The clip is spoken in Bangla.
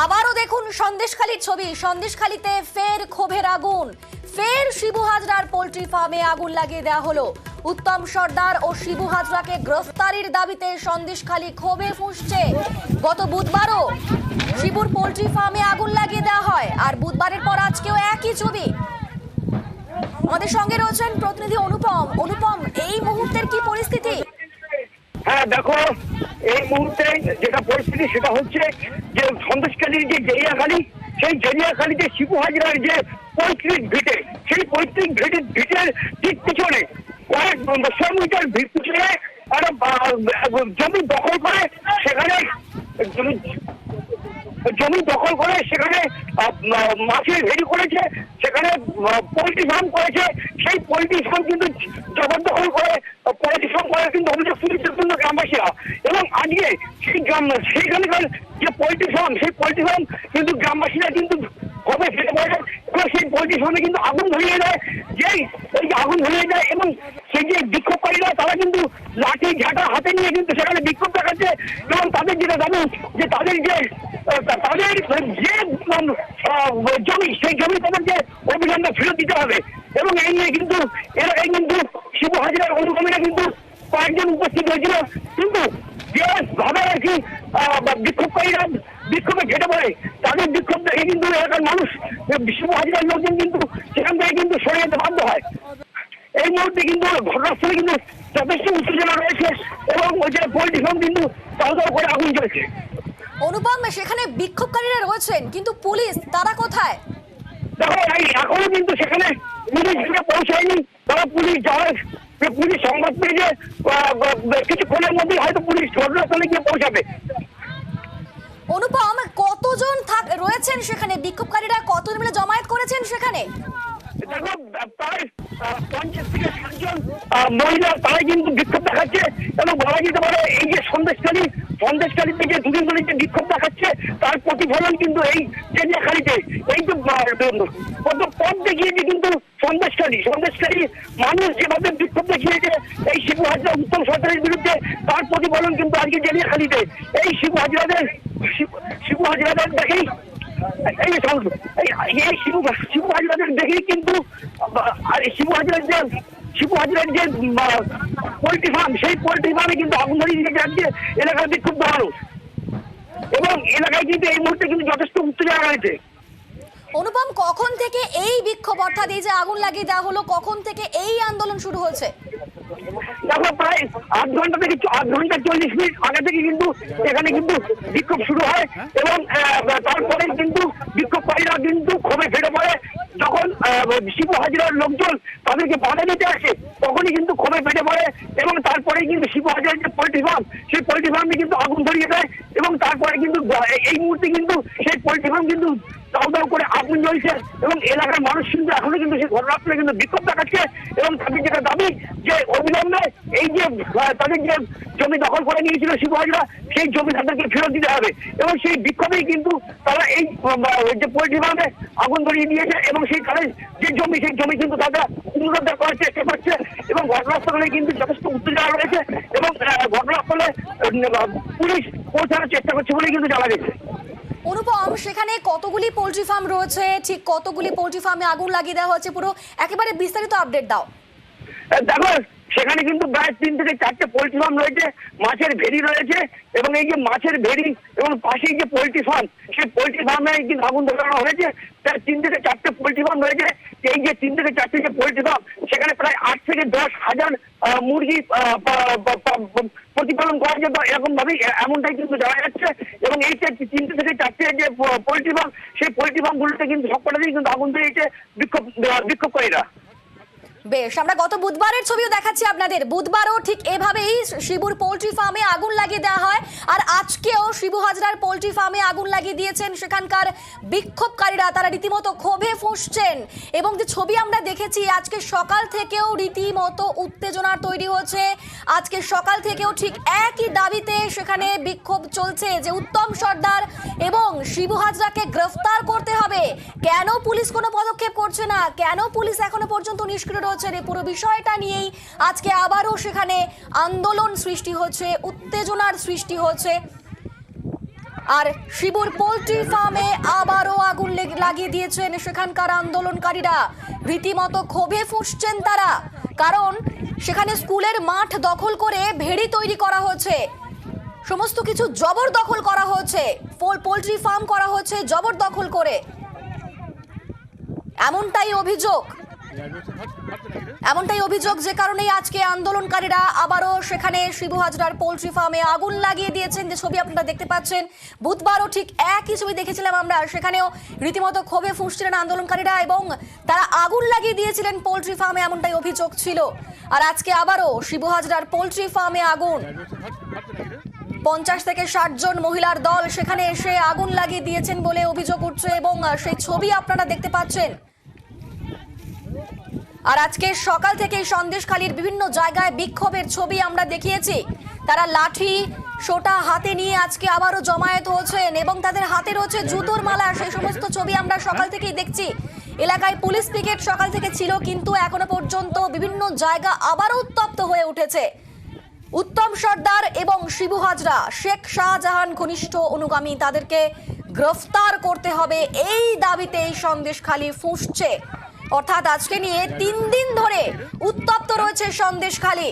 আবারও দেখুন সন্দেশখালীর ছবি। সন্দেশখালীতে ফের ক্ষোভের আগুন, ফের শিবু হাজরার পোল্ট্রি ফার্মে আগুন লাগিয়ে দেওয়া হলো। উত্তম সর্দার ও শিবু হাজরাকে গ্রেফতারির দাবিতে সন্দেশখালী ক্ষোভে ফুঁসছে। গত বুধবারও শিবুর পোল্ট্রি ফার্মে আগুন লাগিয়ে দেওয়া হয়, আর বুধবারের পর আজকেও একই ছবি। আমাদের সঙ্গে রয়েছেন প্রতিনিধি অনুপম। অনুপম, এই মুহূর্তের কি পরিস্থিতি? হ্যাঁ দেখো, এই মুহূর্তে যেটা পরিস্থিতি সেটা হচ্ছে যে সন্দেশখালীর যে জেরিয়াখালী, সেই জেরিয়াখালীতে শিবু হাজরার যে পৈতৃক ভিটে, সেই পৈতৃক ভিটের ঠিক পিছনে কয়েক 100 মিটার পিছনে একটা জমি দখল করে সেখানে সেখানে মাছের ভেড়ি করেছে, সেখানে পোল্ট্রি ফার্ম করেছে। সেই পোল্ট্রি ফার্ম কিন্তু জবরদখল করে পোল্ট্রি ফার্ম করে কিন্তু অভিযোগ তুলেছে গ্রামবাসীরা। এবং আজকে সেইখানকার যে পোল্ট্রি ফার্ম, সেই পোল্ট্রি ফার্ম কিন্তু গ্রামবাসীরা কিন্তু কবে ফেটে পড়ে এবং সেই পোল্ট্রি ফার্মে কিন্তু আগুন ধরিয়ে দেয়। এই যে আগুন ধরিয়ে দেয় এবং সেই যে বিক্ষোভকারীরা তারা কিন্তু লাঠি ঝাঁটা হাতে নিয়ে কিন্তু সেখানে বিক্ষোভ দেখাচ্ছে। এবং তাদের যেটা দাবি যে তাদের যে জমি, সেই জমি তাদেরকে অবিলম্বে ফেরত দিতে হবে। এবং এই নিয়ে কিন্তু এলাকায় কিন্তু শিবু হাজরার অনুগামীরা কিন্তু কয়েকজন উপস্থিত হয়েছিল। কিন্তু যে ভাবে আর কি বিক্ষোভকারীরা বিক্ষোভে ঘেটে পড়ে, তাদের বিক্ষোভ দেখে কিন্তু এলাকার মানুষ, শিবু হাজরার লোকজন কিন্তু সেখান থেকে কিন্তু সরে যেতে বাধ্য হয়। এই মুহূর্তে কিন্তু ঘটনাস্থলে কিন্তু যথেষ্ট উত্তেজনা রয়েছে এবং ওই যে পোল্ট্রি ফার্ম কিন্তু তাও করে আগুন জ্বলছে। অনুপম, সেখানে বিক্ষোভকারীরা রয়েছেন, কিন্তু পুলিশ তারা কোথায়? দেখো, এখনো কিন্তু সেখানে পুলিশ পৌঁছায়নি। তারা পুলিশ সংবাদ পেয়েছে কিছুক্ষণের মধ্যেই হয়তো পুলিশ ঘটনাস্থলে গিয়ে পৌঁছাবে। অনুপম, কতজন রয়েছেন সেখানে? বিক্ষোভকারীরা কতজন মিলে জমায়েত করেছেন সেখানে? দেখো, প্রায় 50 থেকে 60 জন মহিলা তারাই কিন্তু বিক্ষোভ দেখাচ্ছে। এবং বলা যেতে পারে এই যে সন্দেশখালীতে যে দুদিন ধরে যে বিক্ষোভ দেখাচ্ছে তার প্রতিফলন কিন্তু এই জেরিয়াখালীতে এই যে পথ দেখিয়েছে কিন্তু সন্দেশখালী মানুষ যেভাবে বিক্ষোভ দেখিয়েছে এই শিবু হাজরা উত্তম সরকারের বিরুদ্ধে, তার প্রতিফলন কিন্তু আজকে জেরিয়াখালীতে এই শিবু হাজরাদের দেখেই শিবু হাজরাদের দেখেই কিন্তু শিবু হাজরার যে পোল্ট্রি ফার্ম, সেই পোল্ট্রি ফার্মে কিন্তু আগুন ধরিয়ে দিয়েছে আজকে এলাকার বিক্ষুব্ধ মানুষ। এবং এলাকায় কিন্তু এই মুহূর্তে কিন্তু যথেষ্ট উত্তেজনা রয়েছে। অনুপম, কখন থেকে এই বিক্ষোভ, অর্থাৎ এই যে আগুন লাগিয়ে দেওয়া হলো, কখন থেকে এই আন্দোলন শুরু হয়েছে? দেখো, প্রায় 8 ঘন্টা 40 মিনিট আগে থেকে কিন্তু এখানে কিন্তু বিক্ষোভ শুরু হয়। এবং তারপরে কিন্তু বিক্ষোভকারীরা কিন্তু ক্ষোভে ফেটে পড়ে। যখন শিবু হাজরার লোকজন তাদেরকে বাধা দিতে আসে তখনই কিন্তু ক্ষোভে ফেটে পড়ে। এবং তারপরে কিন্তু শিবু হাজরার যে পোল্ট্রি ফার্ম, সেই পোল্ট্রি ফার্মে কিন্তু আগুন ধরিয়ে দেয়। এবং তারপরে কিন্তু এই মুহূর্তে কিন্তু সেই পোল্ট্রি ফার্ম কিন্তু দাউ করে আগুন জ্বলছে। এবং এলাকার মানুষ কিন্তু এখনো কিন্তু সেই ঘটনাস্থলে কিন্তু বিক্ষোভ দেখাচ্ছে। এবং তাদের যেটা দাবি যে অবিলম্বে এই যে তাদের যে জমি দখল করে নিয়েছিল শিবু হাজরা, সেই জমি তাদেরকে ফেরত দিতে হবে। এবং সেই বিক্ষোভেই কিন্তু তারা এই যে পোল্ট্রি ফার্মে আগুন ধরিয়ে দিয়েছে। এবং সেই তাদের যে জমি, সেই জমি কিন্তু তারা পুনরুদ্ধার করার চেষ্টা করছে। এবং ঘটনাস্থলে কিন্তু যথেষ্ট উত্তেজনা রয়েছে এবং ঘটনাস্থলে পুলিশ পৌঁছানোর চেষ্টা করছে বলে কিন্তু জানা গেছে। অনুপম, সেখানে কতগুলি পোল্ট্রি ফার্ম রয়েছে, ঠিক কতগুলি পোল্ট্রি ফার্মে আগুন লাগিয়ে দেওয়া হচ্ছে, পুরো একেবারে বিস্তারিত আপডেট দাও। দেখো, সেখানে কিন্তু প্রায় 3 থেকে 4টে পোল্ট্রি ফার্ম রয়েছে, মাছের ভেড়ি রয়েছে। এবং এই যে মাছের ভেড়ি এবং পাশেই যে পোল্ট্রি ফার্ম, সেই পোল্ট্রি ফার্মে কিন্তু আগুন ধরানো হয়েছে। প্রায় 3 থেকে 4টে পোল্ট্রি ফার্ম রয়েছে। এই যে 3 থেকে 4টে যে পোল্ট্রি ফার্ম, সেখানে প্রায় 8 থেকে 10 হাজার মুরগি প্রতিপালন করা যেত, এরকম ভাবেই এমনটাই কিন্তু জানা যাচ্ছে। এবং এই 3 থেকে 4টে যে পোল্ট্রি ফার্ম, সেই পোল্ট্রি ফার্ম গুলোতে কিন্তু সবকটাতেই কিন্তু আগুন ধরিয়েছে বিক্ষোভকারীরা। বেশ, আমরা গত বুধবারের ছবিও দেখাচ্ছি আপনাদের। বুধবারও ঠিক এভাবেই শিবুর পোল্ট্রি ফার্মে আগুন লাগিয়ে দেওয়া হয়, আর আজকেও শিবু হাজরার পোল্ট্রি ফার্মে আগুন লাগিয়ে দিয়েছেন সেখানকার বিক্ষোভকারীরা। তারা রীতিমতো ক্ষোভে ফুঁসছেন। এবং যে ছবি আমরা দেখেছি, আজকে সকাল থেকেও রীতিমতো উত্তেজনা তৈরি হচ্ছে। আজকে সকাল থেকেও ঠিক একই দাবিতে সেখানে বিক্ষোভ চলছে যে উত্তম সর্দার এবং শিবু হাজরাকে গ্রেফতার করতে হবে। কেন পুলিশ কোনো পদক্ষেপ করছে না? কেন পুলিশ এখনো পর্যন্ত নিষ্ক্রিয় রয়েছে? এই পুরো বিষয়টা নিয়েই আজকে আবারও সেখানে আন্দোলন সৃষ্টি হচ্ছে, উত্তেজনার সৃষ্টি হচ্ছে। আর শিবুর পোল্ট্রি ফার্মে আবারও আগুন লাগিয়ে দিয়েছেন সেখানকার আন্দোলনকারীরা। রীতিমতো ক্ষোভে ফুঁসছেন তারা, কারণ সেখানে স্কুলের মাঠ দখল করে ভেড়ি তৈরি করা হয়েছে, সমস্ত কিছু জবরদখল করা হয়েছে, পোল্ট্রি ফার্ম করা হয়েছে জবরদখল করে, এমনটাই অভিযোগ যে কারণেই আজকে আন্দোলনকারীরা আবারও সেখানে শিবু হাজরার পোল্ট্রি ফার্মে আগুন লাগিয়ে দিয়েছেন। যে ছবি আপনারা দেখতে পাচ্ছেন, বুধবারও ঠিক একই ছবি দেখেছিলাম আমরা, সেখানেও রীতিমতো ক্ষোভে ফুঁসছিলেন আন্দোলনকারীরা এবং তারা আগুন লাগিয়ে দিয়েছিলেন পোল্ট্রি ফার্মে, এমনটাই অভিযোগ ছিল। আর আজকে আবারও শিবু হাজরার পোল্ট্রি ফার্মে আগুন, 50 থেকে 60 জন মহিলার দল সেখানে এসে আগুন লাগিয়ে দিয়েছেন বলে অভিযোগ উঠছে এবং সেই ছবি আপনারা দেখতে পাচ্ছেন। আর আজকে সকাল থেকে সন্দেশখালীর বিভিন্ন জায়গায় বিক্ষোভের ছবি আমরা দেখিয়েছি। তারা লাঠি সোটা হাতে নিয়ে আজকে আবারও জমায়েত হয়েছেন এবং তাদের হাতে রয়েছে জুতোর মালা, সেই সমস্ত ছবি আমরা সকাল থেকেই দেখছি। এলাকায় পুলিশ পিকেট সকাল থেকে ছিল, কিন্তু এখনো পর্যন্ত বিভিন্ন জায়গা আবারও উত্তপ্ত হয়ে উঠেছে। উত্তম সর্দার এবং শিবু হাজরা শেখ শাহজাহান ঘনিষ্ঠ অনুগামী, তাদেরকে গ্রেফতার করতে হবে, এই দাবিতে এই সন্দেশখালী ফুঁসছে। অর্থাৎ আজকে নিয়ে 3 দিন ধরে উত্তপ্ত রয়েছে সন্দেশখালী।